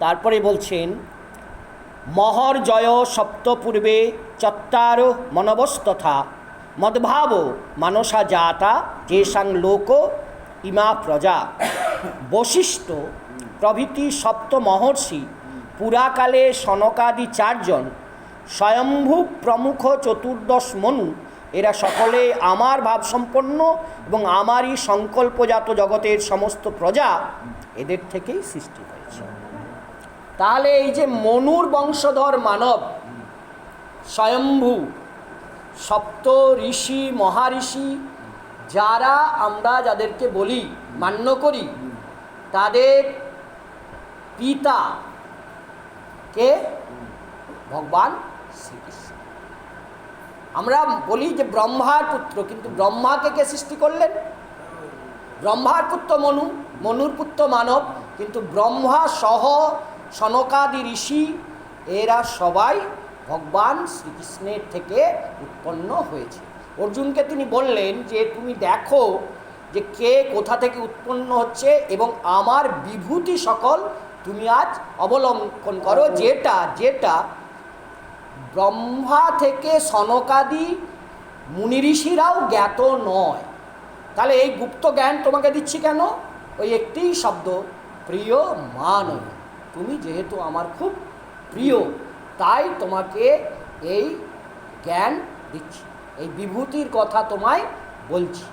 তারপরে বলছেন মহর জয় সপ্তপূর্বে চত্বার মনবস্তথা মদ্ভাব মানসা জাতা যেসাং লোক ইমা প্রজা। বশিষ্ঠ প্রভৃতি সপ্ত মহর্ষি পুরাকালে সনকাদি চারজন স্বয়ম্ভু প্রমুখ চতুর্দশ মনু এরা সকলে আমার ভাবসম্পন্ন এবং আমারই সংকল্পজাত জগতের সমস্ত প্রজা এদের থেকেই সৃষ্টি হয়েছে। তাহলে এই যে মনুর বংশধর মানব স্বয়ম্ভু সপ্ত ঋষি মহাঋষি যারা আমরা যাদেরকে বলি মান্য করি তাদের পিতা কে ভগবান শ্রীকৃষ্ণ। আমরা বলি যে ব্রহ্মার পুত্র, কিন্তু ব্রহ্মাকে কে সৃষ্টি করলেন? ব্রহ্মার পুত্র মনু, মনুর পুত্র মানব, কিন্তু ব্রহ্মা সহ সনকাদি ঋষি এরা সবাই ভগবান শ্রীকৃষ্ণের থেকে উৎপন্ন হয়েছে। অর্জুনকে তিনি বললেন যে তুমি দেখো যে কে কোথা থেকে উৎপন্ন হচ্ছে এবং আমার বিভূতি সকল তুমি আজ অবলম্বন করো, যেটা যেটা ব্রহ্মা থেকে সনকাদি মুনি ঋষিরাও জ্ঞাত নয়। তাহলে এই গুপ্ত জ্ঞান তোমাকে দিচ্ছি কেন? ওই একটি শব্দ, প্রিয় মান। তুমি যেহেতু আমার খুব প্রিয় তাই তোমাকে এই জ্ঞান দিচ্ছি, এই বিভূতির কথা তোমায় বলছি।